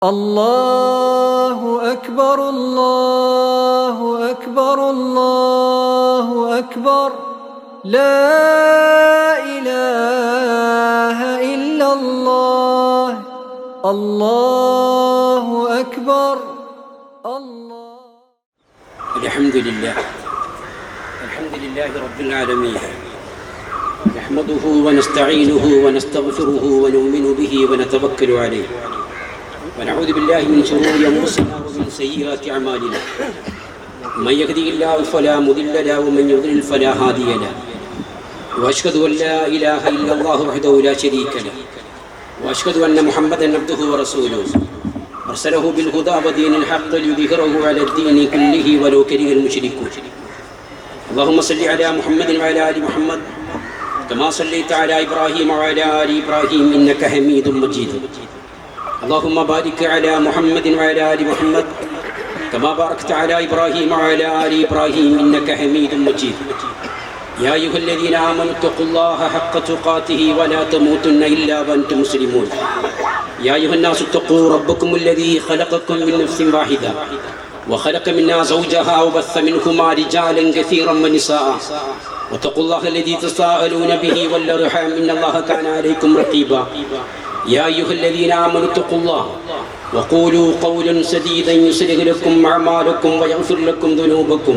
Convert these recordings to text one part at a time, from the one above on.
الله أكبر الله أكبر الله أكبر لا إله إلا الله الله أكبر الله. الحمد لله رب العالمين نحمده ونستعينه ونستغفره ونؤمن به ونتوكل عليه ونعوذ بالله من شرور أنفسنا ومن سيئات أعمالنا من يهده الله فلا مضل له ومن يضلل فلا هادي له وأشهد أن لا إله إلا الله وحده لا شريك له وأشهد أن محمدا عبده ورسوله أرسله بالهدى ودين الحق ليظهره على الدين كله ولو كره المشركون. اللهم صل على محمد وعلى آل محمد كما صليت على إبراهيم وعلى آل إبراهيم إنك حميد مجيد. اللهم بارك على محمد وعلى آل محمد كما باركت على إبراهيم وعلى آل إبراهيم إنك حميد مجيد. يا أيها الذين آمنوا اتقوا الله حق تقاته ولا تموتن إلا وأنتم مسلمون. يا أيها الناس اتقوا ربكم الذي خلقكم من نفس واحدة وخلق منها زوجها وبث منهما رجالا كثيرا ونساء واتقوا الله الذي تساءلون به والأرحام إن الله كان عليكم رقيبا. يا أيها الذين آمنوا اتقوا الله وقولوا قولا سديدا يصلح لكم أعمالكم ويغفر لكم ذنوبكم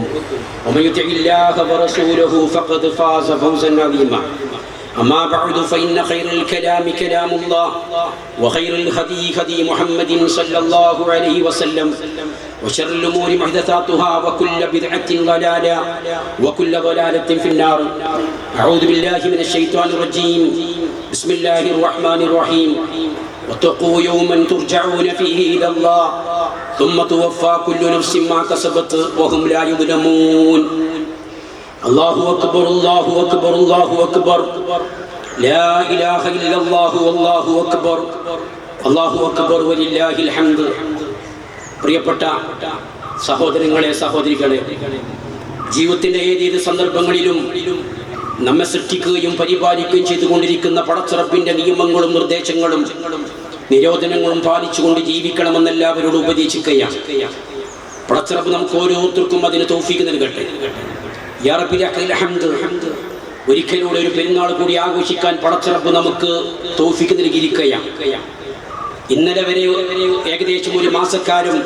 ومن يطع الله ورسوله فقد فاز فوزا عظيما. أما بعد فإن خير الكلام كلام الله وخير الهدي هدي محمد صلى الله عليه وسلم وشر الأمور محدثاتها وكل بدعة ضلالة وكل ضلالة في النار. أعوذ بالله من الشيطان الرجيم. بسم الله الرحمن الرحيم. واتقوا يوما ترجعون فيه إلى الله ثم توفى كل نفس ما كسبت وهم لا يظلمون. الله أكبر الله أكبر الله أكبر لا إله إلا الله والله أكبر الله أكبر ولله الحمد. പ്രിയപ്പെട്ട സഹോദരങ്ങളെ സഹോദരികളെ, ജീവിതത്തിൻ്റെ ഏതേത് സന്ദർഭങ്ങളിലും നമ്മെ സൃഷ്ടിക്കുകയും പരിപാലിക്കുകയും ചെയ്തുകൊണ്ടിരിക്കുന്ന പടച്ചറപ്പിൻ്റെ നിയമങ്ങളും നിർദ്ദേശങ്ങളും നിരോധനങ്ങളും പാലിച്ചുകൊണ്ട് ജീവിക്കണമെന്നെല്ലാവരോടും ഉപദേശിക്കുകയാണ്. പടച്ചറപ്പ് നമുക്ക് ഓരോരുത്തർക്കും അതിന് തൗഫീഖ് നൽകട്ടെ. യാ റബ്ബി ലക്കൽ ഹംദ്. ഒരിക്കലൂടെ ഒരു പെരുന്നാൾ കൂടി ആഘോഷിക്കാൻ പടച്ചറപ്പ് നമുക്ക് തൗഫീഖ് നൽകിയിരിക്കുകയാണ്. ഇന്നലെ വരെ ഏകദേശം ഒരു മാസക്കാലം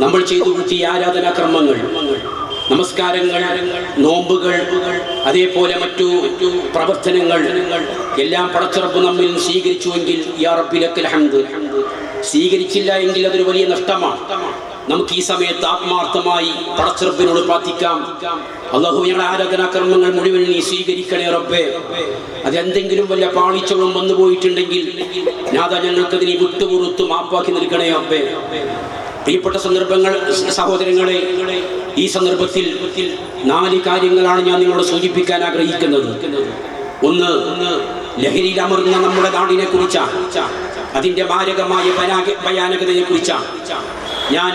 നമ്മൾ ചെയ്തു കൂട്ടിയ ആരാധനാക്രമങ്ങൾ, നമസ്കാരങ്ങൾ, നോമ്പുകൾ, അതേപോലെ മറ്റു പ്രവർത്തനങ്ങൾ എല്ലാം പടച്ചറപ്പ് നമ്മിൽ സ്വീകരിച്ചുവെങ്കിൽ യാ റബ്ബി ലക്കൽ ഹംദ്. സ്വീകരിച്ചില്ല എങ്കിൽ അതൊരു വലിയ നഷ്ടമാണ്. നമുക്ക് ഈ സമയത്ത് ആത്മാർത്ഥമായി പടച്ചറപ്പിനോട് പ്രാർത്ഥിക്കാം, അല്ലാഹു ഞങ്ങളുടെ ആരാധനാകർമ്മങ്ങൾ മുഴുവൻ നീ സ്വീകരിക്കണേ റബ്ബേ. അതെന്തെങ്കിലും വല്ല പാളിച്ചകളും വന്നു പോയിട്ടുണ്ടെങ്കിൽ നാഥ ഞങ്ങൾക്കത് നീ വിട്ടുപുറത്ത് മാപ്പാക്കി നൽകണേ റബ്ബേ. പ്രിയപ്പെട്ട സഹോദരങ്ങളെ, ഈ സന്ദർഭത്തിൽ 4 കാര്യങ്ങളാണ് ഞാൻ നിങ്ങളോട് സൂചിപ്പിക്കാൻ ആഗ്രഹിക്കുന്നത്. ഒന്ന്, ലഹരിയിൽ അമർന്ന നമ്മുടെ നാടിനെ കുറിച്ചാണ്, അതിൻ്റെ മാരകമായ ഭയാനകതയെ കുറിച്ചാണ്. ഞാൻ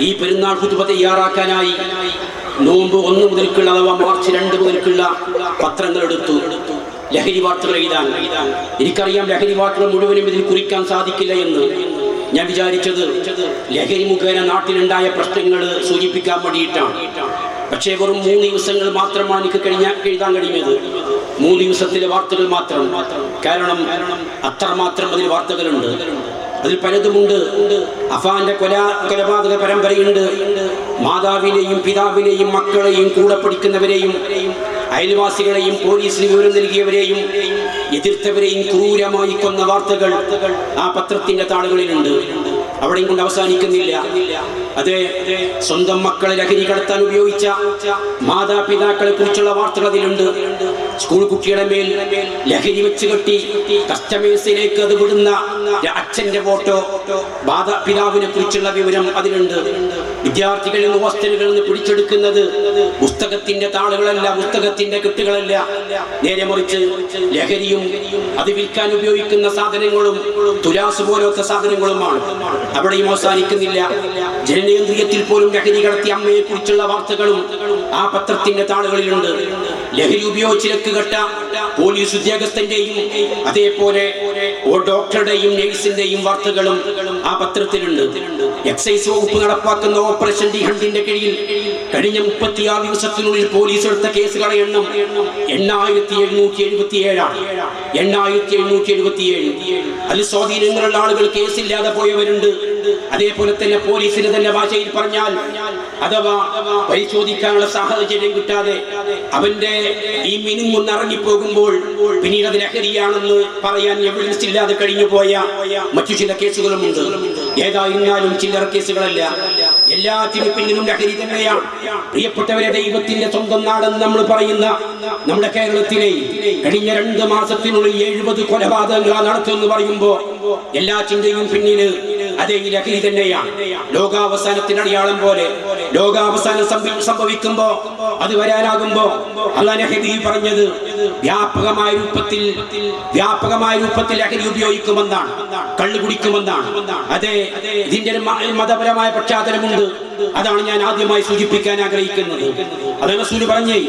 ഈ പെരുന്നാൾ ഖുതുബ തയ്യാറാക്കാനായി നോമ്പ് 1 മുതൽക്കുള്ള അഥവാ മാർച്ച് 2 മുതൽക്കുള്ള പത്രങ്ങൾ എടുത്തു, ലഹരി വാർത്തകൾ എഴുതാൻ. എനിക്കറിയാം ലഹരി വാർത്തകൾ മുഴുവനും ഇതിൽ കുറിക്കാൻ സാധിക്കില്ല എന്ന്. ഞാൻ വിചാരിച്ചത് ലഹരി മുഖേന നാട്ടിലുണ്ടായ പ്രശ്നങ്ങൾ സൂചിപ്പിക്കാൻ വേണ്ടിയിട്ടാണ്. പക്ഷേ വെറും 3 ദിവസങ്ങൾ മാത്രമാണ് എനിക്ക് എഴുതാൻ കഴിഞ്ഞത്. 3 ദിവസത്തിലെ വാർത്തകൾ മാത്രം. കാരണം അത്രമാത്രം അതിൽ വാർത്തകളുണ്ട്. അതിൽ പലതുമുണ്ട്. അഫാന്റെ കൊലപാതക പരമ്പരയുണ്ട്. മാതാവിനെയും പിതാവിനെയും മക്കളെയും കൂടെ പഠിക്കുന്നവരെയും അയൽവാസികളെയും പോലീസിന് വിവരം നൽകിയവരെയും എതിർത്തവരെയും ക്രൂരമായി കൊന്ന വാർത്തകൾ ആ പത്രത്തിന്റെ താളുകളിലുണ്ട്. അവിടെയും കൊണ്ട് അവസാനിക്കുന്നില്ല. അതെ, സ്വന്തം മക്കളെ ലഹരി കടത്താൻ ഉപയോഗിച്ച മാതാപിതാക്കളെ കുറിച്ചുള്ള വാർത്തകൾ അതിലുണ്ട്. സ്കൂൾ കുട്ടികളുടെ മേൽ ലഹരി വെച്ച് കെട്ടി കസ്റ്റമേഴ്സിലേക്ക് അത് വിടുന്ന അച്ഛന്റെ ഫോട്ടോ, മാതാപിതാവിനെ കുറിച്ചുള്ള വിവരം അതിലുണ്ട്. വിദ്യാർത്ഥികളിൽ നിന്ന് ഹോസ്റ്റലുകളിൽ നിന്ന് പിടിച്ചെടുക്കുന്നത് പുസ്തകത്തിന്റെ താളുകളല്ല, പുസ്തകത്തിന്റെ കെട്ടുകളല്ല, നേരെ മറിച്ച് ലഹരിയും അത് വിൽക്കാൻ ഉപയോഗിക്കുന്ന സാധനങ്ങളും തുലാസ് പോലത്തെ സാധനങ്ങളുമാണ്. അവിടെയും അവസാനിക്കുന്നില്ല. ജനനേന്ദ്രിയത്തിൽ പോലും ലഹരി കടത്തിയ അമ്മയെ കുറിച്ചുള്ള വാർത്തകളും ആ പത്രത്തിന്റെ താളുകളിലുണ്ട്. ലഹരി ഉപയോഗിച്ച് ലക്കുകെട്ട പോലീസ് ഉദ്യോഗസ്ഥന്റെയും അതേപോലെ ഡോക്ടറുടെയും നഴ്സിന്റെയും വാർത്തകളും ആ പത്രത്തിലുണ്ട്. എക്സൈസ് വകുപ്പ് നടപ്പാക്കുന്ന ഓപ്പറേഷൻ ഡി ഹണ്ടിന്റെ കീഴിൽ കഴിഞ്ഞ 36 ദിവസത്തിനുള്ളിൽ പോലീസ് എടുത്ത കേസുകളുടെ എണ്ണം 8777ആണ്. 8777. അതിൽ സ്വാധീനങ്ങളുള്ള ആളുകൾ കേസില്ലാതെ പോയവരുണ്ട്. അതേപോലെ തന്നെ പോലീസിന് തന്നെ ഭാഷയിൽ പറഞ്ഞാൽ അഥവാ പരിശോധിക്കാനുള്ള സാഹചര്യം കിട്ടാതെ അവന്റെ ഈ മിനിങ്ങൊന്ന് ഇറങ്ങിപ്പോകുമ്പോൾ പിന്നീട് അത് ലഹരിയാണെന്ന് പറയാൻ എവിഡൻസ് ഇല്ലാതെ കഴിഞ്ഞു പോയ മറ്റു ചില കേസുകളുമുണ്ട്. ഏതായിരുന്നാലും ചില്ലറ കേസുകളല്ല, എല്ലാത്തിനും പിന്നിലും ലഹരി തന്നെയാണ്. പ്രിയപ്പെട്ടവരെ, ദൈവത്തിന്റെ സ്വന്തം നാടെന്ന് നമ്മൾ പറയുന്ന നമ്മുടെ കേരളത്തിലെ കഴിഞ്ഞ 2 മാസത്തിനുള്ളിൽ 70 കൊലപാതകങ്ങളാണ് നടത്തുമെന്ന് പറയുമ്പോ എല്ലാറ്റിന്റെയും പിന്നില് അതേ ലഹരി തന്നെയാണ്. ലോകാവസാനത്തിന്റെ അടയാളം പോലെ ലോകാവസാനം സംഭവിക്കുമ്പോ അത് വരാനാകുമ്പോ അല്ലാഹു ഹബീബ് പറഞ്ഞത് വ്യാപകമായ രൂപത്തിൽ ലഹരി ഉപയോഗിക്കുമെന്നാണ്, കള്ളു കുടിക്കുമെന്നാണ്. അതെ, ഇതിന്റെ മതപരമായ പശ്ചാത്തലമുണ്ട്. അതാണ് ഞാൻ ആദ്യമായി സൂചിപ്പിക്കാൻ ആഗ്രഹിക്കുന്നത്. അത് റസൂൽ പറഞ്ഞേ,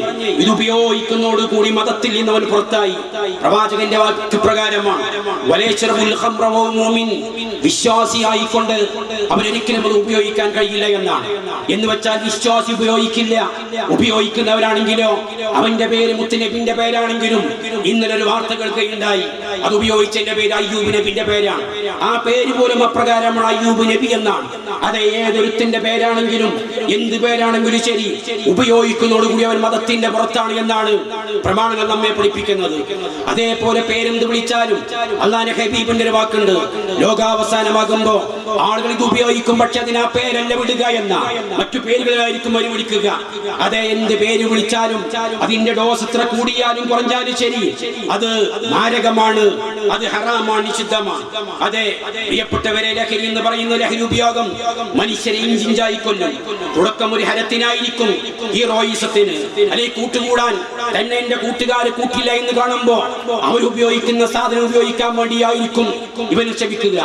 ഇത് ഉപയോഗിക്കുന്നതോട് കൂടി മതത്തിൽ നിന്നവൻ പുറത്തായി. പ്രവാചകന്റെ വാക്ക് പ്രകാരമാണ്, വിശ്വാസിയായിക്കൊണ്ട് അവനൊരിക്കലും അത് ഉപയോഗിക്കാൻ കഴിയില്ല എന്നാണ്. എന്ന് വെച്ചാൽ വിശ്വാസി ഉപയോഗിക്കില്ല. ഉപയോഗിക്കുന്നവരാണെങ്കിലോ അവന്റെ പേര് മുത്തുനബിന്റെ പേരാണെങ്കിലും ഇന്നലെ ഒരു വാർത്ത കേൾക്കുകയുണ്ടായി. അത് ഉപയോഗിച്ചതിന്റെ പേര് അയ്യൂബ് നബിന്റെ പേരാണ്. ആ പേര് പോലും അപ്രകാരമാണ്, അയ്യൂബ് നബി എന്നാണ്. അത് ഏതൊരുത്തിന്റെ പേരാണെങ്കിലും എന്ത് പേരാണെങ്കിലും ശരി, ഉപയോഗിക്കുന്നതോടുകൂടി അവൻ മതത്തിന്റെ പുറത്താണ് എന്നാണ് പ്രമാണങ്ങൾ നമ്മെ പഠിപ്പിക്കുന്നത്. അതേപോലെ പേരെന്ത് വിളിച്ചാലും അല്ലാഹു ഹബീബിന്റെ ഒരു വാക്കുണ്ട്, ലോകാവസാനമാകുമ്പോ ആളുകൾ ഇത് ഉപയോഗിക്കും, പക്ഷെ അതിന് ആ പേരല്ല വിടുക എന്ന മറ്റു പേരുകളായിരിക്കും അവർ വിളിക്കുക. അതെ, എന്ത് പേര് വിളിച്ചാലും അതിന്റെ ഡോസ് എത്ര കൂടിയാലും കുറഞ്ഞാലും ശരി, അത് മാരകമാണ്, അത് ഹറാമാണ്, നിഷിദ്ധമാണ്. അതെ പ്രിയപ്പെട്ടവരെ, ലഹരി എന്ന് പറയുന്ന ലഹരി ഉപയോഗം മനുഷ്യരെ ഇഞ്ചിഞ്ചായി കൊല്ലും. തുടക്കം ഒരു ഹരത്തിനായിരിക്കും, ഹീറോയിസത്തിന്, അല്ലെങ്കിൽ കൂട്ടുകൂടാൻ. തന്നെ എന്റെ കൂട്ടുകാര് കൂട്ടില്ല എന്ന് കാണുമ്പോ അവർ ഉപയോഗിക്കുന്ന സാധനം ഉപയോഗിക്കാൻ വേണ്ടിയായിരിക്കും ഇവന് ശ്രമിക്കുക.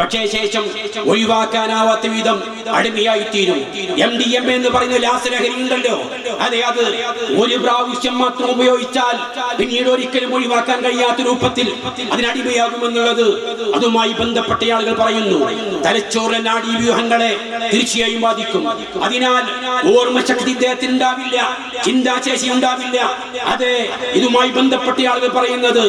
പക്ഷേ ശേഷം ഒഴിവാക്കാനാവാത്ത വിധം അടിമയായിത്തീരും. MDMA എന്ന് പറയുന്ന രാസലഹരി ഉണ്ടല്ലോ, അതെ, അത് ഒരു പ്രാവശ്യം മാത്രം ഉപയോഗിച്ചാൽ പിന്നീട് ഒരിക്കലും ഒഴിവാക്കാൻ കഴിയാത്ത രൂപത്തിൽ അതിനടിമയാകുമെന്നുള്ളത് അതുമായി ബന്ധപ്പെട്ട ആളുകൾ പറയുന്നു. തലച്ചോറിലെ നാഡീവ്യൂഹങ്ങളെ തീർച്ചയായും ബാധിക്കും. അതിനാൽ ഓർമ്മശക്തി ഇദ്ദേഹത്തിന് ഉണ്ടാവില്ല, ചിന്താശേഷി ഉണ്ടാവില്ല. അതെ, ഇതുമായി ബന്ധപ്പെട്ട ആളുകൾ പറയുന്നത്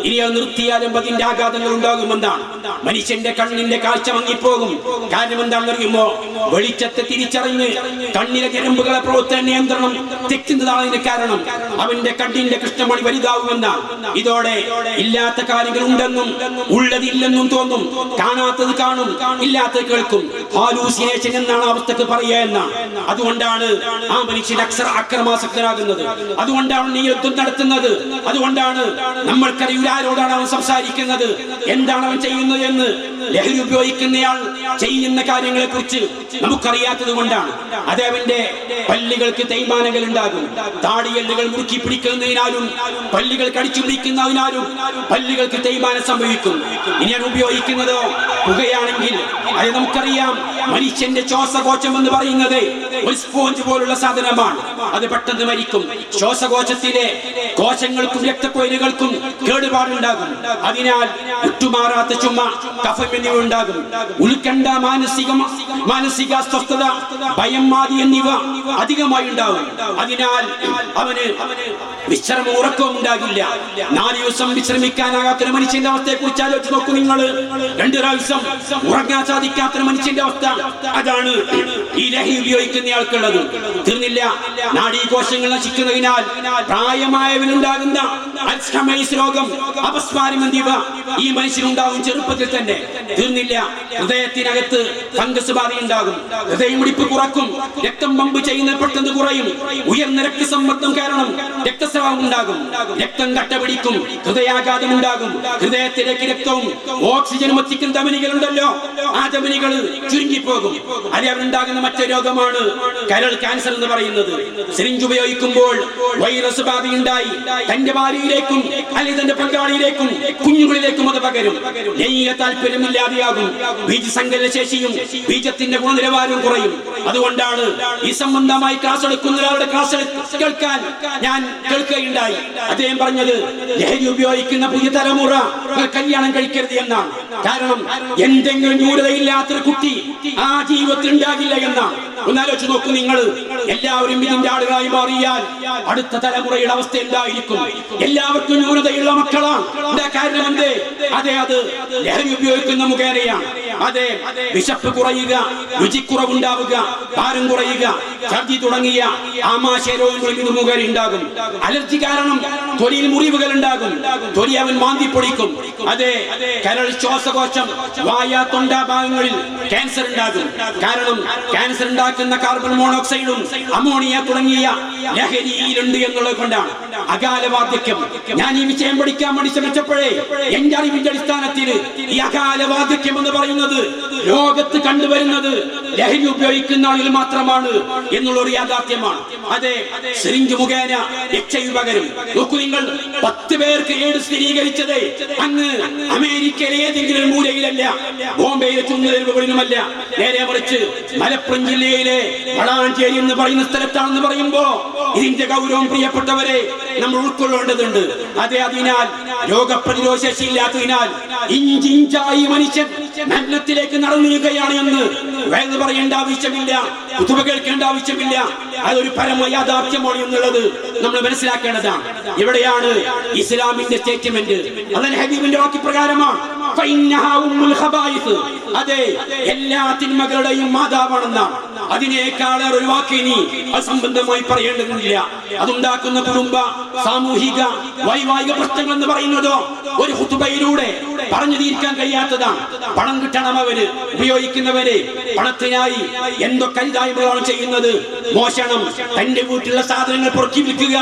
ഇനി അത് നിർത്തിയാലും അതിന്റെ ആഘാതങ്ങൾ ഉണ്ടാകുമെന്നാണ്. മനുഷ്യന്റെ കണ്ണിന്റെ കാഴ്ച മങ്ങിപ്പോകും. കാരണം എന്താണെന്ന് അറിയുമോ, വെളിച്ചത്തെ തിരിച്ചറിഞ്ഞ് കണ്ണിലെ ഞരമ്പുകളെ പ്രവർത്തന നിയന്ത്രണം തെറ്റുന്നതാണ് ഇതിന് കാരണം. അവന്റെ കണ്ണിന്റെ കൃഷ്ണമണി വലുതാവുമെന്നാണ്. ഇതോടെ ഇല്ലാത്ത കാര്യങ്ങൾ ഉണ്ടെന്നും ഉള്ളതില്ലെന്നും തോന്നും, കാണാത്തത് കാണും, ഇല്ലാത്തത് കേൾക്കും. ഹാലൂസിനേഷൻ എന്നാണ് അവസ്ഥക്ക് പറയുക എന്നാണ്. അതുകൊണ്ടാണ് ആ മനുഷ്യൻ അക്രമാസക്തനാകുന്നത്. അതുകൊണ്ടാണ് നീ യുദ്ധം നടത്തുന്നത്. അതുകൊണ്ടാണ് നമ്മൾക്കറിയില്ല ആരോടാണ് അവൻ സംസാരിക്കുന്നത്, എന്താണ് അവൻ ചെയ്യുന്നത് എന്ന്. ലഹരി ഉപയോഗിക്കുന്നയാൾ ചെയ്യുന്ന കാര്യങ്ങളെ കുറിച്ച് നമുക്കറിയാത്തത് കൊണ്ടാണ്. അത് അവന്റെ പല്ലുകൾക്ക് തേയ്മാനങ്ങൾ ഉണ്ടാകും. താടിയെല്ലുകൾ മുറുക്കി പിടിക്കുന്നതിനാലും പല്ലുകൾ കടിച്ചു പിടിക്കുന്നതിനാലും പല്ലുകൾക്ക് തേയ്മാനം സംഭവിക്കും. ഇനി അത് ഉപയോഗിക്കുന്നതോ പുകയാണെങ്കിൽ അത് നമുക്കറിയാം, മനുഷ്യന്റെ ശ്വാസകോശം എന്ന് പറയുന്നത് ഒരു സ്പോഞ്ച് പോലുള്ള സാധനമാണ്. അത് പെട്ടെന്ന് മരിക്കും. ശ്വാസകോശത്തിലെ കോശങ്ങൾക്കും രക്തക്കൊയിലുകൾക്കും കേടുപാടുണ്ടാകും. അതിനാൽ വിട്ടുമാറാത്ത ചുമ, കഫം എന്നിവ ഉണ്ടാകും. ഉത്കണ്ഠ, മാനസിക അസ്വസ്ഥത, ഭയം ആദി എന്നിവ അധികമായി ഉണ്ടാകും. അതിനാൽ അവന് വിശ്രമം, ഉറക്കവും ഉണ്ടാകില്ല. 4 ദിവസം വിശ്രമിക്കാനാകാത്തൊരു മനുഷ്യന്റെ അവസ്ഥയെ കുറിച്ച് ആലോചിച്ച് നോക്കൂ നിങ്ങൾ. 2 പ്രാവശ്യം ഉറങ്ങാൻ സാധിക്കാത്തൊരു മനുഷ്യന്റെ അവസ്ഥ, അതാണ് ഈ ലഹരി ഉപയോഗിക്കുന്നയാൾക്കുള്ളത്. തീർന്നില്ല, നാഡീകോശങ്ങൾ നശിക്കുന്നതിനാൽ പ്രായമായവനുണ്ടാകുന്ന അൽസൈമേഴ്സ് രോഗം, അപസ്മാരം എന്നിവ ഈ മനുഷ്യനുണ്ടാകും ചെറുപ്പത്തിൽ തന്നെ. തീർന്നില്ല, ഹൃദയത്തിനകത്ത് ഫംഗസ് ബാധയുണ്ടാകും, ഹൃദയമിടിപ്പ് കുറക്കും, രക്തം പമ്പ് ചെയ്യുന്നത് പെട്ടെന്ന് കുറയും, ഉയർന്ന രക്തസമ്മർദ്ദം കാരണം രക്തസ്രാവം ഉണ്ടാകും, രക്തം കട്ട പിടിക്കും, ഹൃദയാഘാതം ഉണ്ടാകും, ഹൃദയത്തിലേക്ക് രക്തവും ഓക്സിജനും എത്തിക്കുന്ന ധമനികൾ ഉണ്ടല്ലോ, ആ ധമനികൾ ചുരുങ്ങിപ്പോകും. അത് അവനുണ്ടാകുന്ന മറ്റൊരു രോഗമാണ് കരൾ ക്യാൻസർ എന്ന് പറയുന്നത്. സിറിഞ്ച് ഉപയോഗിക്കുമ്പോൾ വൈറസ് തന്റെ ഭാര്യയിലേക്കും അല്ലെങ്കിൽ തന്റെ പങ്കാളിയിലേക്കും കുഞ്ഞുങ്ങളിലേക്കും അത് പകരും. ലൈംഗിക താല്പര്യമില്ലാതെയാകും. ബീജസങ്കലന ശേഷിയും ബീജത്തിന്റെ ഗുണനിലവാരവും കുറയും. അതുകൊണ്ടാണ് ഈ സംബന്ധമായി ക്ലാസ് എടുക്കുന്ന ഒരാളുടെ ക്ലാസ് കേൾക്കാൻ ഞാൻ കേൾക്കുകയുണ്ടായി. അദ്ദേഹം പറഞ്ഞത് ലഹരി ഉപയോഗിക്കുന്ന പുതിയ തലമുറ കല്യാണം കഴിക്കരുത് എന്നാണ്. കാരണം എന്തെങ്കിലും ന്യൂനതയില്ലാത്തൊരു കുട്ടി ആ ജീവിതത്തിൽ ഉണ്ടാകില്ല എന്നാണ്. ഒന്നാലോചിച്ച് നോക്കൂ നിങ്ങൾ. എല്ലാവരും ഇതിന്റെ ആളുകളായി മാറിയാൽ അടുത്ത തലമുറയുടെ അവസ്ഥ എന്തായിരിക്കും? എല്ലാവർക്കും ന്യൂനതയുള്ള മക്കളാണ്. കാരണം എന്ത്? അതെ, അത് ലഹരി ഉപയോഗിക്കുന്ന മുഖേനയാണ്. അതെ, വിശപ്പ് കുറയുക, രുചിക്കുറവുണ്ടാവുക, ഭാരം കുറയുക, ഛർദി തുടങ്ങിയ ആമാശയ രോഗങ്ങളും ഇത് മുഖേന ഉണ്ടാകും. അലർജി കാരണം തൊലിയിൽ മുറിവുകൾ ഉണ്ടാകും. തൊലി അവൻ മാന്തി പൊടിക്കും. അതെ, കരൾ, ശ്വാസകോശം, വായ, തൊണ്ട ഭാഗങ്ങളിൽ ക്യാൻസർ ഉണ്ടാകും. കാരണം ക്യാൻസർ ഉണ്ടാക്കുന്ന കാർബൺ മോണോക്സൈഡും അമോണിയ തുടങ്ങിയ ലഹരിയിലുണ്ട് എന്നുള്ളത് കൊണ്ടാണ്. അകാല വാർദ്ധക്യം. ഞാൻ ഈ വിഷയം പഠിക്കാൻ വേണ്ടി ശ്രമിച്ചപ്പോഴേ എന്റെ അറിവിന്റെ അടിസ്ഥാനത്തിൽ ഈ അകാല വാർദ്ധക്യം എന്ന് പറയുന്നത് ലോകത്ത് കണ്ടുവരുന്നത് ലഹരി ഉപയോഗിക്കുന്ന ആളുകൾ മാത്രമാണ് എന്നുള്ളൊരു യാഥാർത്ഥ്യമാണ്. അതെ, സിറിഞ്ച് മുഖേന HIV പകരും. നോക്കൂ നിങ്ങൾ, 10 പേർക്ക് AIDS സ്ഥിരീകരിച്ചത് അങ്ങ് അമേരിക്കയിലെ ഏതെങ്കിലും മൂലയിലല്ല, ബോംബെയിലെ ചുമതലകളിലുമല്ല. നേരെ മറിച്ച് മലപ്പുറം ജില്ലയിലെ വളാഞ്ചേരി എന്ന് പറയുന്ന സ്ഥലത്താണെന്ന് പറയുമ്പോ ഇതിന്റെ ഗൗരവം പ്രിയപ്പെട്ടവരെ നമ്മൾ ഉൾക്കൊള്ളേണ്ടതുണ്ട്. അതെ, അതിനാൽ രോഗപ്രതിരോധ ശേഷി ഇല്ലാത്തതിനാൽ ഇഞ്ചിഞ്ചായി മനുഷ്യൻ മരണത്തിലേക്ക് നടന്നിരിക്കുകയാണ് എന്ന് വേദന പറയേണ്ട ആവശ്യമില്ല, കുതുബ കേൾക്കേണ്ട ആവശ്യമില്ല. അതൊരു പരമ യാഥാർത്ഥ്യമാണ് എന്നുള്ളത് നമ്മൾ മനസ്സിലാക്കേണ്ടതാണ്. ഇവിടെയാണ് ഇസ്ലാമിന്റെ സ്റ്റേറ്റ്മെന്റ്. അല്ലാഹു ഹബീബിന്റെ വാക്യപ്രകാരമാണ്. അതെ, എല്ലാ തിന്മകളുടെയും മാതാവാണെന്നാണ്. അതിനേക്കാൾ ഒരു വാക്കിനി അത് സംബന്ധമായി പറയേണ്ടതില്ല. അതുണ്ടാക്കുന്ന കുടുംബ, സാമൂഹിക, വൈവാഹിക പ്രശ്നങ്ങൾ എന്ന് പറയുന്നതോ ഒരു ഖുതുബയിലൂടെ പറഞ്ഞു തീർക്കാൻ കഴിയാത്തതാണ്. പണം കിട്ടണം അവര്, ഉപയോഗിക്കുന്നവര് പണത്തിനായി എന്തൊക്കെ ഇതായ്മകളാണ് ചെയ്യുന്നത്. മോഷണം, തന്റെ വീട്ടിലുള്ള സാധനങ്ങൾ പുറക്കി വിൽക്കുക,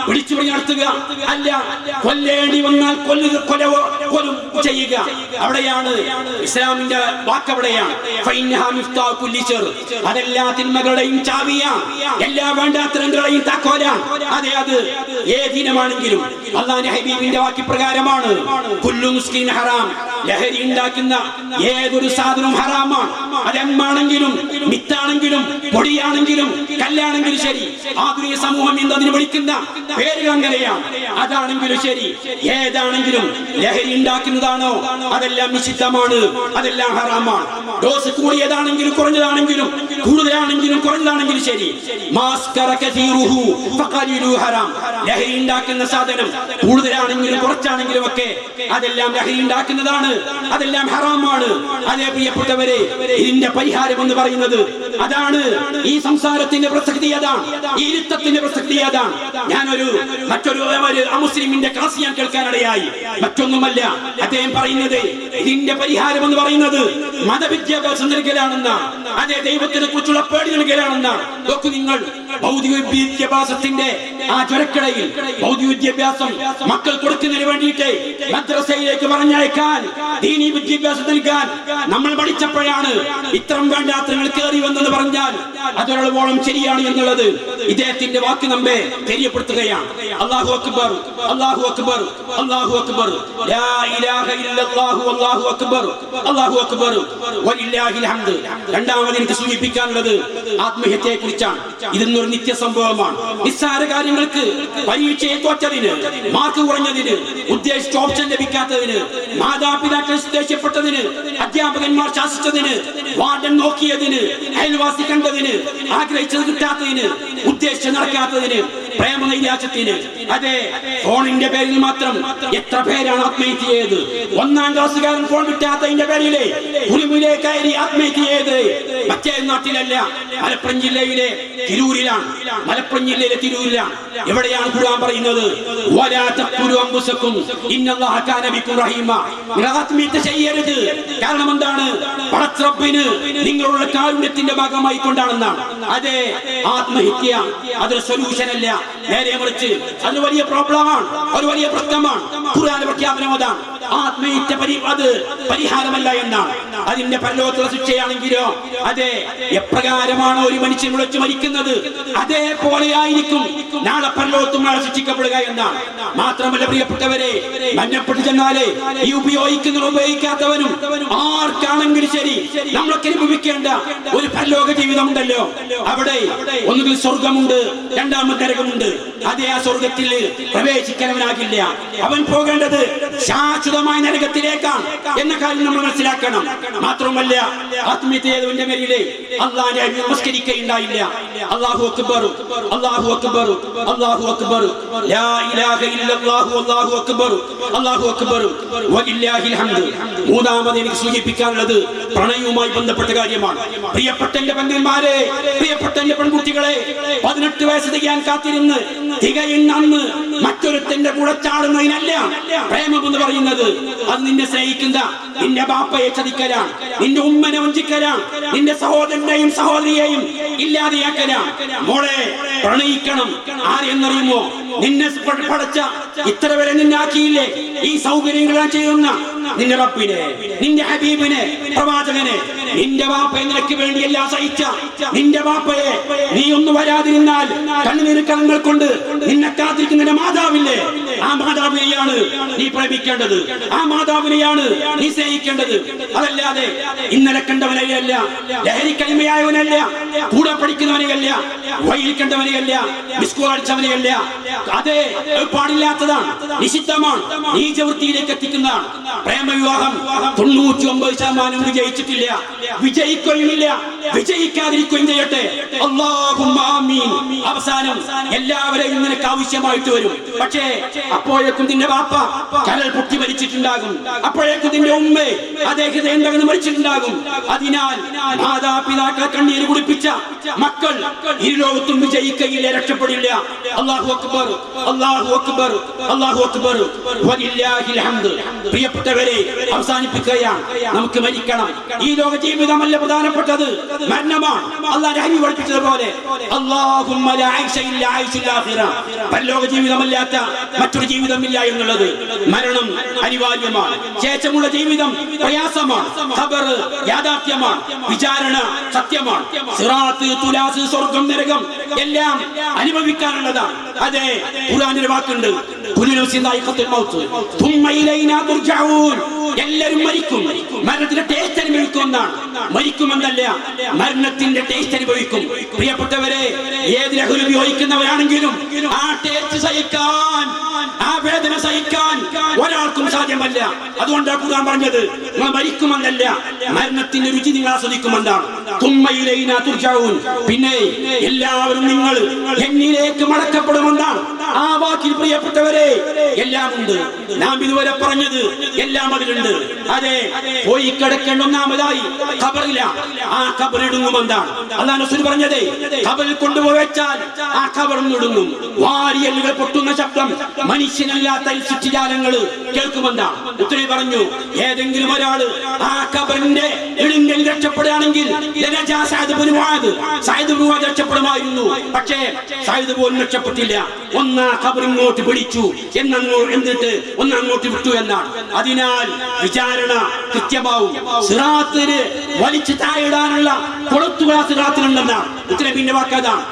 പിടിച്ചുപറി നടത്തുക, അല്ല കൊല്ലേണ്ടി വന്നാൽ കൊല്ലും ചെയ്യുക. അവിടെയാണ് ഇസ്ലാമിന്റെ വാക്കവിടെയാണ്. അതെല്ലാ തിന്മകളുടെയും ചാവിയാണ്, എല്ലാ വേണ്ടാത്തരങ്ങളുടെയും താക്കോലാണ്. അതെ, അത് ഏതിനമാണെങ്കിലും അല്ലാഹുവിന്റെ ഹബീബിന്റെ വാക്യപ്രകാരമാണ്. കുല്ലു മുസ്കിൻ ഹറാം. ലഹരി ഉണ്ടാക്കുന്ന ഏതൊരു സാധനവും ഹറാമാണ്. അതെമ്മാണെങ്കിലും മിത്താണെങ്കിലും പൊടിയാണെങ്കിലും കല്ലാണെങ്കിലും ശരി. ആധുനിക സമൂഹം ഇന്ന് അതിന് വിളിക്കുന്ന പേരുകൾ അങ്ങനെയാണ്. അതാണെങ്കിലും ശരി, ഏതാണെങ്കിലും ലഹരി ഉണ്ടാക്കുന്നതാണോ അതെല്ലാം നിഷിദ്ധമാണ്, അതെല്ലാം ഹറാമാണ്. ഡോസ് കൂടിയതാണെങ്കിലും കുറഞ്ഞതാണെങ്കിലും കൂടുതലാണെങ്കിലും കുറഞ്ഞതാണെങ്കിലും ശരി. ലഹരി ഉണ്ടാക്കുന്ന സാധനം കൂടുതലാണെങ്കിലും കുറച്ചാണെങ്കിലും ഒക്കെ അതെല്ലാം ലഹരി ഉണ്ടാക്കുന്നതാണ്, അതെല്ലാം ഹറാമാണ്. അതേ പ്രിയപ്പെട്ടവരെ, ഇതിന്റെ പരിഹാരം എന്ന് പറയുന്നത് അതാണ്. ഈ സംസാരത്തിന്റെ പ്രസക്തി അതാണ്, ഈ ഇരുത്തത്തിന്റെ പ്രസക്തി അതാണ്. ഞാനൊരു മറ്റൊരു അമുസ്ലിമിന്റെ ക്ലാസ് ഞാൻ കേൾക്കാനിടയായി. മറ്റൊന്നുമല്ല, അദ്ദേഹം പറയുന്നത് ഇതിന്റെ പരിഹാരം എന്ന് പറയുന്നത് മതവിദ്യാഭ്യാസം നൽകലാണെന്നാണ്. അതേ, ദൈവത്തിനെ കുറിച്ചുള്ള പേടി നൽകലാണെന്നാണ്. നോക്കൂ നിങ്ങൾ, ഭൗതിക വിദ്യാഭ്യാസത്തിന്റെ ആ ചുരക്കടയിൽ ഭൗതിക വിദ്യാഭ്യാസം മക്കൾ കൊടുക്കുന്നതിന് വേണ്ടിയിട്ട് മദ്രസയിലേക്ക് പറഞ്ഞയക്കാൻ, ദീനീ വിദ്യാഭ്യാസം നൽകാൻ നമ്മൾ പഠിച്ചപ്പോഴാണ് ഇത്തരം വേണ്ടാത്തരങ്ങൾ കയറി വന്നെന്ന് പറഞ്ഞാൽ അതൊരളവോളം ശരിയാണ് എന്നുള്ളത് ഇദ്ദേഹത്തിന്റെ വാക്ക് നമ്മെ തെரியപ്പെടുത്തുകയാണ്. അല്ലാഹു അക്ബർ, അല്ലാഹു അക്ബർ, അല്ലാഹു അക്ബർ, ലാ ഇലാഹ ഇല്ലല്ലാഹു അല്ലാഹു അക്ബർ, അല്ലാഹു അക്ബർ, വലില്ലാഹിൽ ഹംദ്. രണ്ടാമത് എനിക്ക് സൂചിപ്പിക്കാനുള്ളത് ആത്മഹത്യയെ കുറിച്ചാണ്. ഇതൊന്നൊരു നിത്യ സംഭവമാണ്. നിസ്സാര കാര്യങ്ങൾക്ക്, പരീക്ഷയെ തോറ്റതിന്, മാർക്ക് കുറഞ്ഞതിന്, ഉദ്ദേശിച്ച ഓപ്ഷൻ ലഭിക്കാത്തതിന്, മാതാപിതാക്കൾ ദേഷ്യപ്പെട്ടതിന്, അധ്യാപകന്മാർ ശാസിച്ചതിന്, വാർഡൻ നോക്കിയതിന്, അയൽവാസി കണ്ടതിന്, ആഗ്രഹിച്ചത് കിട്ടാത്തതിന്, ഉദ്ദേശിച്ച് നടക്കാത്തതിന്, പ്രേമനൈരാശ്യത്തിന്. അതെ, ഫോണിന്റെ പേരിൽ മാത്രം എത്ര പേരാണ് ആത്മഹത്യ ചെയ്തത്? 1-ാം ക്ലാസ്സുകാരൻ ഫോൺ കിട്ടാത്തതിന്റെ പേരിലെ കുളിമുലേ കയറി ആത്മഹത്യ ചെയ്ത് മറ്റേ നാട്ടിലല്ല, മലപ്പുറം ജില്ലയിലെ തിരൂരിലാണ്. മലപ്പുറം ജില്ലയിലെ തിരൂരിലാണ്. എവിടെയാണ് ഖുർആൻ പറയുന്നത്? വലാ തഖ്തുലു അൻഫുസകും ഇന്നല്ലാഹ കാന ബികും റഹീമ. ആത്മഹത്യ ചെയ്യരുത്. കാരണം എന്താണ്? പടച്ചറബ്ബിന് നിങ്ങളുടെ കാരുണ്യത്തിന്റെ ഭാഗമായി കൊണ്ടാണെന്നാണ്. അതെ, ആത്മഹത്യ അതൊരു സൊല്യൂഷൻ അല്ല, നേരെ മറിച്ച് അത് വലിയ പ്രോബ്ലമാണ്, ഒരു വലിയ പ്രശ്നമാണ്. ഖുർആന്റെ പ്രഖ്യാപനം അതാണ്. ആത്മഹത്യ അത് പരിഹാരമല്ല എന്നാണ്. അതിന്റെ പരലോകത്തുള്ള ശിക്ഷയാണെങ്കിലോ അതെ എപ്രകാരമാണോ ഒരു മനുഷ്യൻ വിളിച്ചു മരിക്കുന്നത് അതേപോലെ ആയിരിക്കും നാളെ പരലോകത്തും നാളെ ശിക്ഷിക്കപ്പെടുക എന്നാണ്. മാത്രമല്ല പ്രിയപ്പെട്ടവരെ, മഞ്ഞപ്പെട്ട് ചെന്നാലേ ഈ ഉപയോഗിക്കാത്തവനും ആർക്കാണെങ്കിലും ശരി നമ്മളൊക്കെ അനുഭവിക്കേണ്ട ഒരു പരലോക ജീവിതം ഉണ്ടല്ലോ. അവിടെ ഒന്നുകിൽ സ്വർഗമുണ്ട്, രണ്ടാമത് നരകമുണ്ട്. അതേ ആ സ്വർഗത്തിൽ പ്രവേശിക്കാനവനാകില്ല. അവൻ പോകേണ്ടത് ശാശ്വതമായ നരകത്തിലേക്കാണ് എന്ന കാര്യം നമ്മൾ മനസ്സിലാക്കണം. മാത്രമല്ല ആത്മീയതയുടെ മേലിലെ അള്ളാഹുവിനെ നമസ്കരിക്കുകയുണ്ടായില്ല. അല്ലാഹു അക്ബർ, അല്ലാഹു അക്ബർ, അല്ലാഹു അക്ബർ, ലാ ഇലാഹ ഇല്ലല്ലാഹു അല്ലാഹു അക്ബർ, അല്ലാഹു അക്ബർ വലില്ലാഹിൽ ഹംദ്. മൂന്നാമത് എനിക്ക് സൂചിപ്പിക്കാനുള്ളത് പ്രണയവുമായി ബന്ധപ്പെട്ട കാര്യമാണ്. പ്രിയപ്പെട്ട എന്റെ പെൺമാരെ, പ്രിയപ്പെട്ട എന്റെ പെൺകുട്ടികളെ, 18 വയസ്സ് തികയാൻ കാത്തിരുന്ന് തികയുന്ന അന്ന് മറ്റൊരുത്തന്റെ കൂടെ ചാടുന്നതിനല്ല പ്രേമം എന്ന് പറയുന്നത്. അത് നിന്നെ സ്നേഹിക്കുന്ന നിന്റെ ബാപ്പയെ ചതിക്കലാണ്, നിന്റെ ഉമ്മനെ വഞ്ചിക്കലാണ്, നിന്റെ സഹോദരനെയും സഹോദരിയെയും ഇല്ലാതെയാക്കലാണ്. മോളെ പ്രണയിക്കണം. ആരെന്നറിയുമോ? നിന്നെ പടച്ച ഇത്ര വരെ നിന്നാക്കിയില്ലേ ഈ സൗകര്യങ്ങളാ ചെയ്യുന്ന നിന്റെ റബ്ബിനെ, നിന്റെ ഹബീബിനെ, പ്രവാചകനെ. നിന്റെ ബാപ്പയെ നിനക്ക് വേണ്ടി എല്ലാം സഹിച്ച നിന്റെ ബാപ്പയെ നീ ഒന്ന് വരാതിരുന്നാൽ കണ്ണുനീര് കണ്ണുകൾ കൊണ്ട് നിന്നെ കാത്തിരിക്കുന്ന മാതാവില്ലേ, ആ മാതാവിനെയാണ് നീ പ്രേമിക്കേണ്ടത്, ആ മാതാവിനെയാണ് നീ സ്നേഹിക്കേണ്ടത്. അതല്ലാതെ ഇന്നലെ കണ്ടവനെയല്ല, ലഹരിക്കടിമയായവനല്ല, കൂടെ പഠിക്കുന്നവനെയല്ല, വഴിയിൽ കണ്ടവനെയല്ല, മിസ്കോൾ അടിച്ചവനെയല്ല. അതെ പാടില്ലാത്തതാണ്, നിഷിദ്ധമാണ്, നീചവൃത്തിയിലേക്ക് എത്തിക്കുന്നതാണ്. പ്രേമവിവാഹം 99% വിജയിച്ചിട്ടില്ല, വിജയിക്കുകയുമില്ല, വിജയിക്കാതിരിക്കുകയും ചെയ്യട്ടെ. അല്ലാഹുമ്മ ആമീൻ. അവസാനം എല്ലാവരെയും നിനക്ക് ആവശ്യമായിട്ട് വരും. പക്ഷേ അപ്പോഴേക്കും നിന്റെ ബാപ്പ കരൾ പൊട്ടി മരിച്ചിട്ടുണ്ടാകും, അപ്പോഴേക്കും നിന്റെ ഉമ്മ അദ്ദേഹത്തെ എന്തെങ്കിലും മരിച്ചിട്ടുണ്ടാകും. അതിനാൽ മാതാപിതാക്കളെ കണ്ണീര് കുടിപ്പിച്ച മക്കൾ ഇരുലോകത്തും വിജയിക്കയില്ല, രക്ഷപ്പെടില്ല. അല്ലാഹു അക്ബർ, അല്ലാഹു അക്ബർ, അല്ലാഹു അക്ബർ വലില്ലാഹിൽ ഹംദ്. പ്രിയപ്പെട്ടവരെ, അവസാനിപ്പിക്കുകയാണ്. നമുക്ക് മരിക്കണം. ഈ ലോക ജീവിതമല്ല പ്രധാനപ്പെട്ടത്, മരണമാണ്. അല്ലാഹുവിന്റെ ഹബീബ് പഠിപ്പിച്ചതുപോലെ അല്ലാഹുമ്മ ലാ ഐശ ഇല്ലാ ഐശുൽ ആഖിറ, പരലോക ജീവിതമല്ലാത്ത മറ്റൊരു ജീവിതമില്ല എന്നുള്ളത്. മരണം അനിവാര്യമാണ്, ശേഷമുള്ള ജീവിതം പ്രയാസമാണ്, ഖബർ യാഥാർത്ഥ്യമാണ്, വിചാരണ സത്യമാണ്, സിറാത്ത്, തുലാസ്, സ്വർഗ്ഗം, നരകം എല്ലാം അനുഭവിക്കാനുള്ളതാണ്. അതെ, ഖുർആനിൽ വാക്കുണ്ട്, എല്ലാവരും മരിക്കും, മരണത്തിന്റെ ടേസ്റ്റ് അനുഭവിക്കും എന്നാണ്. മരിക്കുമെന്നല്ല, മരണത്തിന്റെ ടേസ്റ്റ് അനുഭവിക്കും. പ്രിയപ്പെട്ടവരെ, ഏത് ലഹരി ഉപയോഗിക്കുന്നവരാണെങ്കിലും ആ ടേസ്റ്റ് സഹിക്കാൻ, ആ വേദന സഹിക്കാൻ ഒരാൾക്കും സാധ്യമല്ല. അതുകൊണ്ടാണ് ഖുർആൻ പറഞ്ഞത് നിങ്ങൾ മരിക്കുമെന്നല്ല, മരണത്തിന്റെ രുചി നിങ്ങൾ ആസ്വദിക്കുമെന്നാണ്. പിന്നെ എല്ലാവരും നിങ്ങൾ എന്നിലേക്ക് മടക്കപ്പെടുമെന്നാണ്. ആ വാക്കിൽ പ്രിയപ്പെട്ടവരെ എല്ലാം ഉണ്ട്. നാം ഇതുവരെ പറഞ്ഞത് എല്ലാം അതിലുണ്ട്. അതെ, പോയി കിടക്കേണ്ട ഒന്നാമതായി ഖബറില്ല, ആ ഖബർ ഇടുങ്ങുമെന്നാണ് അല്ലാഹു റസൂൽ പറഞ്ഞത്. ഖബറിൽ കൊണ്ടുപോയി വെച്ചാൽ ആ ഖബറും ഇടുങ്ങും. വാരിയലുകൾ പൊട്ടുന്ന ശബ്ദം മനുഷ്യനല്ലാത്ത ശിക്ഷാജാലങ്ങൾ കേൾക്കുമെന്നാണ്. ഉത്തരവ് പറഞ്ഞു, ഏതെങ്കിലും ഒരാൾ ആ ഖബറിന്റെ ഇടുങ്ങിൽ രക്ഷപ്പെടുകയാണെങ്കിൽ രക്ഷപ്പെടുമായിരുന്നു. പക്ഷേ സയ്യിദ് പോലും രക്ഷപ്പെട്ടില്ല. ഒന്നാ ഖബർ ഇങ്ങോട്ട് പിടിച്ചു, എന്നിട്ട് ഒന്നങ്ങോട്ട് വിട്ടു എന്നാണ്. അതിനാൽ വിചാരണ കൃത്യമാവും. സിറാത്തിന് വലിച്ചു താഴിടാനുള്ള കൊളുത്തുകൾ സിറാത്തിനുണ്ടെന്നാണ് ഉത്തരവിന്റെ വാക്കതാണ്.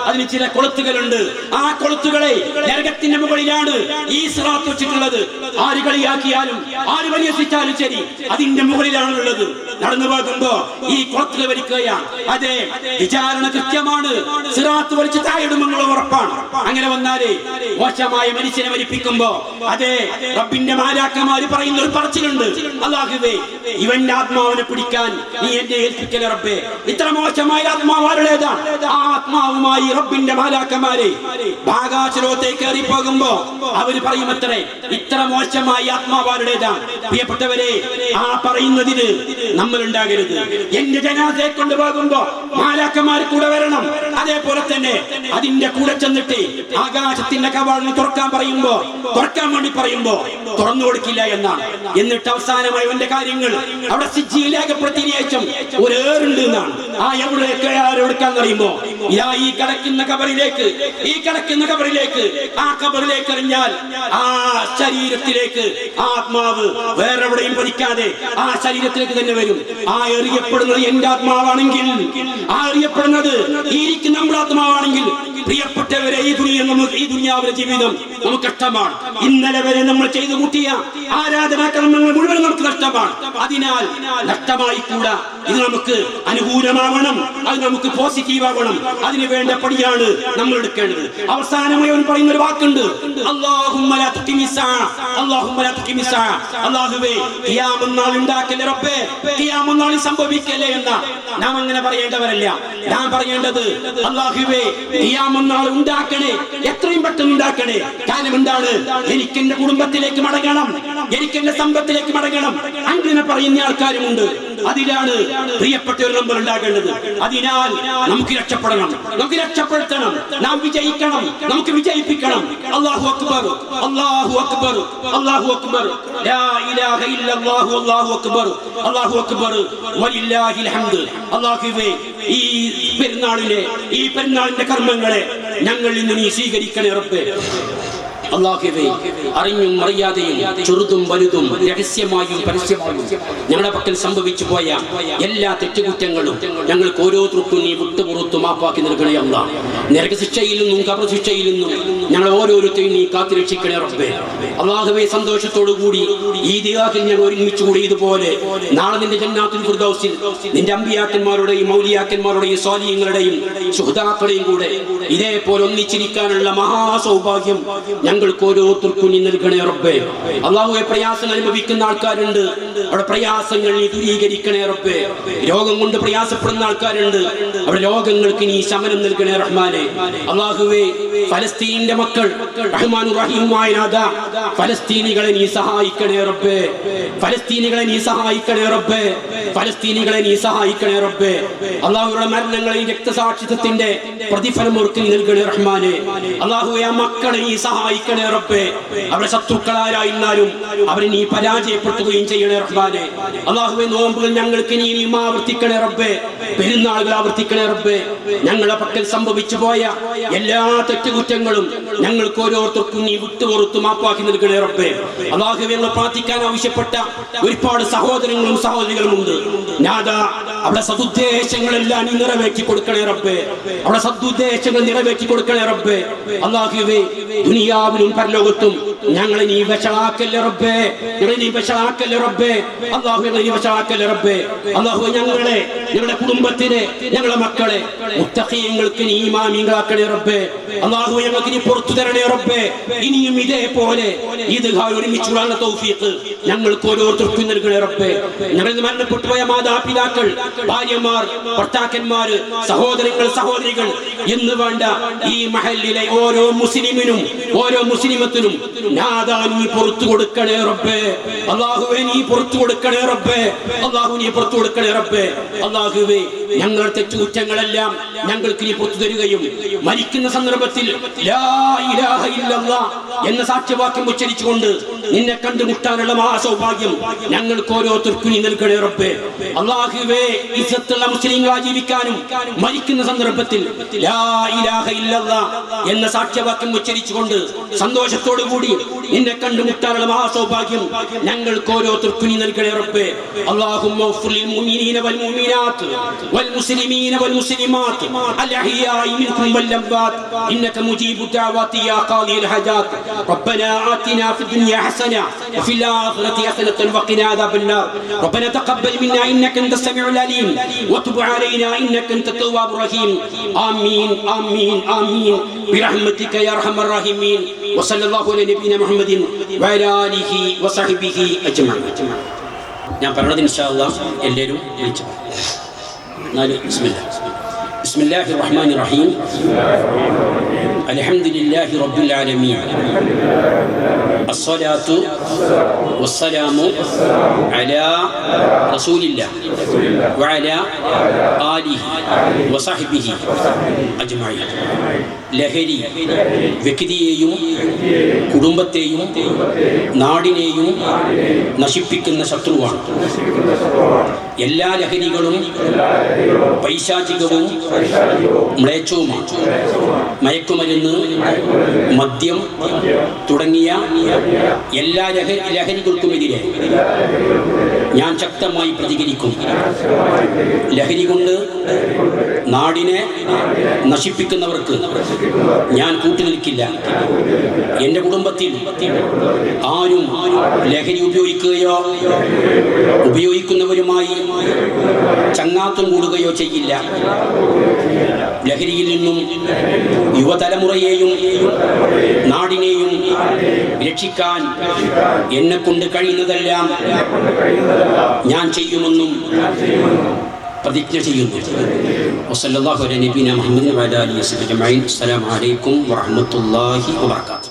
അതിന് ചില കൊളുത്തുകളുണ്ട്. ആ കൊളുത്തുകളെ നരകത്തിന്റെ മുകളിലാണ് ഈ സിറാത്ത് വെച്ചിട്ടുള്ളത്. ആര് കളിയാക്കിയാലും ആര് വലിയസിച്ചാലും ശരി, അതിന്റെ മുകളിലാണുള്ളത്. നടന്നു പോകുമ്പോ ഈ കൊളുത്തുകൾ വലിക്കുകയാണ്. അതെ, വിചാരണ കൃത്യമാണ്, സിറാത്ത് വലിച്ചു താഴിടുമെന്നുള്ള ഉറപ്പാണ്. അങ്ങനെ വന്നാലേ മോശമായ മനുഷ്യനെ മരിപ്പിക്കുമ്പോ അതെ റബ്ബിന്റെ മാലാക്കമാര് പറയുന്ന ഒരു പറച്ചിലുണ്ട്, അല്ലാഹുവേ ഇവന്റെ ആത്മാവിനെ പിടിക്കാൻ നീ എന്നെ ഏൽപ്പിക്കല റബ്ബേ. ഇത്ര മോശമായ ആത്മാവാരുടേതാണ്. ആ ആത്മാവുമായി റബ്ബിന്റെ മാലാക്കമാരെ ആകാശലോകത്തേക്ക് കയറി പോകുമ്പോ അവര് പറയുമത്രേ, ഇത്ര മോശമായ ആത്മാവാരുടേതാണ്. പ്രിയപ്പെട്ടവരെ, ആ പറയുന്നതിന് നമ്മൾ ഉണ്ടാകരുത്. എന്റെ ജനാസയെ കൊണ്ടുപോകുമ്പോ മാലാക്കമാർ കൂടെ വരണം. അതേപോലെ തന്നെ അതിന്റെ കൂടെ ചെന്നിട്ട് ആകാശത്തിന്റെ കവാടം തുറക്കാൻ വേണ്ടി പറയുമ്പോ തുറന്നു കൊടുക്കില്ല എന്നാണ്. എന്നിട്ട് അവസാനമായി അവന്റെ കാര്യങ്ങൾ അവിടെ സിജ്ജിയിൽ രേഖപ്പെടുത്തിയതിനു ശേഷം ഒരേറുണ്ട് എന്നാണ്. ആ എവിടേക്ക് ആരെടുക്കാൻ പറയുമ്പോ ഈ കിടക്കുന്ന കബറിലേക്ക് ആ കബറിലേക്ക് എറിഞ്ഞാൽ ആ ശരീരത്തിലേക്ക് ആത്മാവ് വേറെ എവിടെയും പതിക്കാതെ ആ ശരീരത്തിലേക്ക് തന്നെ വരും. ആ എറിയപ്പെടുന്നത് എന്റെ ആത്മാവാണെങ്കിൽ, ആ എറിയപ്പെടുന്നത് ഇരിക്കുന്ന നമ്മുടെ ആത്മാവാണെങ്കിൽ, പ്രിയപ്പെട്ടവരെ, ഈ ദുനിയാവിലെ ജീവിതം നമുക്ക് കഷ്ടമാണ്. ഇന്നലെ വരെ നമ്മൾ ചെയ്തു കൂട്ടിയ ആരാധനാക്രമങ്ങൾ മുഴുവൻ നമുക്ക് നഷ്ടമാണ്. അതിനാൽ നഷ്ടമായി കൂടാ. ഇത് നമുക്ക് അനുകൂലമാവണം, അത് നമുക്ക് പോസിറ്റീവ് ആവണം. അതിന് വേണ്ട പടിയാണ് നമ്മൾ എടുക്കേണ്ടത്. അവസാനമായി അവൻ പറയുന്ന ഒരു വാക്കുണ്ട്, അല്ലാഹുമ്മ ലാ തുഖിമിസാ, അല്ലാഹുമ്മ ലാ തുഖിമിസാ. അല്ലാഹുവേ, ഖിയാമത്ത് നാൾ ഉണ്ടാക്കല്ലേ റബ്ബേ, ഖിയാമത്ത് നാൾ സംഭവിക്കല്ലേ എന്ന നാം അങ്ങനെ പറയേണ്ടവരല്ല. നാം പറയേണ്ടത് അല്ലാഹുവേ, ഖിയാമത്ത് നാൾ ഉണ്ടാക്കണേ, എത്രയും പെട്ടെന്ന് ഉണ്ടാക്കണേ. കാരണം എന്താണ്? എനിക്ക് എന്റെ കുടുംബത്തിലേക്ക് മടങ്ങണം, എനിക്ക് എന്റെ സമ്പത്തിലേക്ക് മടങ്ങണം. അങ്ങനെ പറയുന്ന ആൾക്കാരുമുണ്ട്. അതിലാണ് പ്രിയപ്പെട്ടവർ നമ്മൾ ഉണ്ടാകേണ്ടത്. അതിനാൽ നമുക്ക് രക്ഷപ്പെടണം, നമുക്ക് രക്ഷപ്പെടുത്തണം, നാം വിജയിക്കണം, നമുക്ക് വിജയിപ്പിക്കണം. അല്ലാഹു അക്ബർ, അല്ലാഹു അക്ബർ, അല്ലാഹു അക്ബർ, ലാ ഇലാഹ ഇല്ലല്ലാഹു അല്ലാഹു അക്ബർ, അല്ലാഹു അക്ബർ, വലില്ലാഹിൽ ഹംദ്. അല്ലാഹുവേ, ഈ പെരുന്നാളിന്റെ കർമ്മങ്ങളെ ഞങ്ങളിൽ നിന്ന് നീ സ്വീകരിക്കണേ റബ്ബേ. അല്ലാഹുവേ, അറിഞ്ഞും അറിയാതെയും ചെറുതും വലുതും രഹസ്യമായും പരസ്യമായും ഞങ്ങളുടെ പക്കൽ സംഭവിച്ചു പോയ എല്ലാ തെറ്റുകുറ്റങ്ങളും ഞങ്ങൾക്ക് ഓരോരുത്തർക്കും നീ വിട്ടുപുറത്തു മാപ്പാക്കി നൽകണേ അല്ലാഹ്. നരകശിക്ഷയിൽ നിന്നും ഖബർശിക്ഷയിൽ നിന്നും ഞങ്ങൾ ഓരോരുത്തരെയും നീ കാത്തുരക്ഷിക്കണേ റബ്ബേ. അല്ലാഹുവേ, സന്തോഷത്തോടുകൂടി ഈ ദിയാഹിൽ ഞങ്ങൾ ഒരുമിച്ച് കൂടിയതുപോലെ നാളെ നിന്റെ ജന്നാത്തുൽ ഫിർദൗസിൽ നിന്റെ അമ്പിയാക്കന്മാരുടെയും മൗലിയാക്കന്മാരുടെയും സ്വാലിഹീങ്ങളുടെയും ശുഹദാക്കളെയും കൂടെ ഇതേപോലെ ഒന്നിച്ചിരിക്കാനുള്ള മഹാസൗഭാഗ്യം ഞങ്ങൾക്ക് ഓരോരുത്തർക്കും നീ നൽകണേ റബ്ബേ. അല്ലാഹുവേ, പ്രയാസങ്ങൾ അനുഭവിക്കുന്ന ആൾക്കാരുണ്ട്, അവിടെ പ്രയാസങ്ങൾ നീ ദൂരീകരിക്കണേ റബ്ബേ. രോഗം കൊണ്ട് പ്രയാസപ്പെടുന്ന ആൾക്കാരുണ്ട്, അവിടെ രോഗങ്ങൾക്ക് നീ ശമനം നൽകണേ റഹ്മാനെ. അല്ലാഹുവേ, ഫലസ്തീനിന്റെ മക്കൾ റഹ്മാനുർ റഹീമുമായ നാഥാ, ഫലസ്തീനികളെ നീ സഹായിക്കണേ റബ്ബേ, ഫലസ്തീനികളെ നീ സഹായിക്കണേ റബ്ബേ, ഫലസ്തീനികളെ നീ സഹായിക്കണേ റബ്ബേ. അല്ലാഹുവിന്റെ മരണങ്ങളെയും രക്തസാക്ഷിത്വത്തിന്റെ പ്രതിഫലം അവർക്ക് നീ നൽകണേ റഹ്മാനെ. അല്ലാഹുവേ, ആ മക്കളെ നീ സഹായിക്കണേ റബ്ബേ. അവരുടെ ശത്രുക്കളാരായിരുന്നാലും അവരെ നീ പരാജയപ്പെടുത്തുകയും ചെയ്യണേ റഹ്മാനെ. അല്ലാഹുവേ, നോമ്പുകൾ ഞങ്ങൾക്ക് നീ ആവർത്തിക്കണേ റബ്ബേ, പെരുന്നാളുകൾ ആവർത്തിക്കണേ റബ്ബേ. ഞങ്ങളുടെ പക്കൽ സംഭവിച്ചു പോയ എല്ലാ തെറ്റുകുറ്റങ്ങളും ഞങ്ങൾക്ക് ഓരോരുത്തർക്കും നീ വിട്ടുപുറത്തു മാപ്പാക്കി നൽകണേ റബ്ബേ. അല്ലാഹുവേ, ഞങ്ങൾ പ്രാർത്ഥിക്കാൻ ആവശ്യപ്പെട്ട ഒരുപാട് സഹോദരങ്ങളും സഹോദരികളും ഉണ്ട്. നാദാ, അവിടെ സദുദ്ദേശങ്ങളെല്ലാം നീ നിറവേറ്റി കൊടുക്കണേ റബ്ബേ, അവിടെ സദുദ്ദേശങ്ങൾ നിറവേറ്റി കൊടുക്കണേ റബ്ബേ. അല്ലാഹുവേ, ദുനിയാവിലും പരലോകത്തും ഞങ്ങളെ നീ വശളാക്കല്ലേ റബ്ബേ, ഞങ്ങളെ നീ വശളാക്കല്ലേ റബ്ബേ. അല്ലാഹു, ഞങ്ങളെ നീ വശളാക്കല്ലേ റബ്ബേ. അല്ലാഹു, ഞങ്ങളുടെ കുടുംബത്തിനെ, ഞങ്ങളുടെ മക്കളെ മുത്തഖീങ്ങൾക്ക് നീ ഇമാമീങ്ങളാക്കണേ റബ്ബേ. അല്ലാഹു, ഞങ്ങൾക്ക് നീ പുറത്തു തരണേ റബ്ബേ. ഇനിയും ഇതേപോലെ ഈദ്ഗാഹ് ഒരുമിച്ചുള്ള തൗഫീഖ് ഞങ്ങൾക്ക് ഓരോരുത്തർക്കും നൽകണേ റബ്ബേ. ഞങ്ങളിൽ മരണപ്പെട്ടു പോയ മാതാപിതാക്കൾ, ഭാര്യമാർ, ഭർത്താക്കന്മാർ, സഹോദരങ്ങൾ, സഹോദരികൾ എന്ന് വേണ്ട ഈ മഹല്ലിലെ ഓരോ മുസ്ലിമിനും ഓരോ മുസ്ലിമത്തിനും നാദാ നീ പുറത്തു കൊടുക്കണേ റബ്ബേ. അല്ലാഹുവേ, നീ പുറത്തു കൊടുക്കണേ റബ്ബേ. അല്ലാഹു, നീ പുറത്തു കൊടുക്കണേ റബ്ബേ. അല്ലാഹുവേ, ഞങ്ങളുടെ തെറ്റുകുറ്റങ്ങളെല്ലാം ഞങ്ങൾക്ക് നീ പുറത്തു തരികയും മരിക്കുന്ന സന്ദർഭത്തിൽ ലാ ഇലാഹ ഇല്ലല്ലാഹ് എന്ന സാക്ഷ്യവാക്യം ഉച്ചരിച്ചുകൊണ്ട് നിന്നെ കണ്ടുമുട്ടാനുള്ള മഹാസൗഭാഗ്യം ഞങ്ങൾക്ക് ഓരോരുത്തർക്കും നീ നൽകണേ റബ്ബേ. അല്ലാഹുവേ, ഇസ്സത്തുള്ള മുസ്ലിങ്ങളായി ജീവിക്കാനും മരിക്കുന്ന സന്ദർഭത്തിൽ ലാ ഇലാഹ ഇല്ലല്ലാഹ് എന്ന സാക്ഷ്യവാക്യം ഉച്ചരിച്ചുകൊണ്ട് സന്തോഷത്തോടു കൂടി നിന്നെ കണ്ടുമുട്ടാനുള്ള മഹാസൗഭാഗ്യം ഞങ്ങൾക്ക് ഓരോരുത്തർക്കും നീ നൽകണേ റബ്ബേ. അല്ലാഹുമ്മ ഗ്ഫിർ ലിൽ മുഅ്മിനീന വൽ മുഅ്മിനാത്ത് വൽ മുസ്ലിമീന വൽ മുസ്ലിമാത്ത് അൽ അഹ്യാഇ മിൻകും വൽ അംവാത് ഇന്നക മുജീബു ദഅവാതി യാ ഖാദിൽ ഹജാത്. റബ്ബനാ ആതിനാ ഫിദ് ദുനിയാ ഹസന വഫിൽ ആഖിറതി ഹസനതൻ വഖിനാ അദാബൻ നാർ. റബ്ബനാ തഖബ്ബൽ മിന്നാ ഇന്നക അൻതസ് സമീഉൽ അലീം വതുബ് അലൈനാ ഇന്നക അൻതത് തവ്വാബുർ റഹീം. ആമീൻ ആമീൻ ആമീൻ ബിറഹ്മതിക യാ അർഹമർ റഹീമീൻ. വസല്ലല്ലാഹു അലാ നബിയിനാ മുഹമ്മദിൻ വഅലാ ആലിഹി വസഹ്ബിഹി അജ്മഈൻ. ഞാൻ പറഞ്ഞത് ഇൻഷാ അല്ലാഹ് എല്ലാവരും വിളിച്ചു. ബിസ്മില്ലാഹ്. بسم الله الرحمن الرحيم الحمد لله رب العالمين الصلاة والسلام على رسول الله وعلى آله وصحبه أجمعين. ലഹരി വ്യക്തിയെയും കുടുംബത്തെയും നാടിനെയും നശിപ്പിക്കുന്ന ശത്രുവാണ്. എല്ലാ ലഹരികളും പൈശാചികവും മ്ലേച്ഛവുമാണ്. മയക്കുമരുന്ന്, മദ്യം തുടങ്ങിയ എല്ലാ ലഹരികൾക്കുമെതിരെ ഞാൻ ശക്തമായി പ്രതികരിക്കും. ലഹരി കൊണ്ട് നാടിനെ നശിപ്പിക്കുന്നവർക്ക് ഞാൻ കൂട്ടുനിൽക്കില്ല. എൻ്റെ കുടുംബത്തിൽ ആരും ലഹരി ഉപയോഗിക്കുകയോ ഉപയോഗിക്കുന്നവരുമായി ചങ്ങാത്തം കൂടുകയോ ചെയ്യില്ല. ലഹരിയിൽ നിന്നും യുവതലമുറയെയും നാടിനെയും രക്ഷിക്കാൻ എന്നെക്കൊണ്ട് കഴിയുന്നതെല്ലാം ഞാൻ ചെയ്യുമെന്നും പ്രതിജ്ഞ ചെയ്യുന്നു. വസല്ലല്ലാഹു അലാ നബിയിനാ മുഹമ്മദിൻ വഅലാ ആലിഹി വസല്ലം അജ്മഈൻ. അസ്സലാമു അലൈക്കും വറഹ്മത്തുള്ളാഹി വബറകാതുഹു.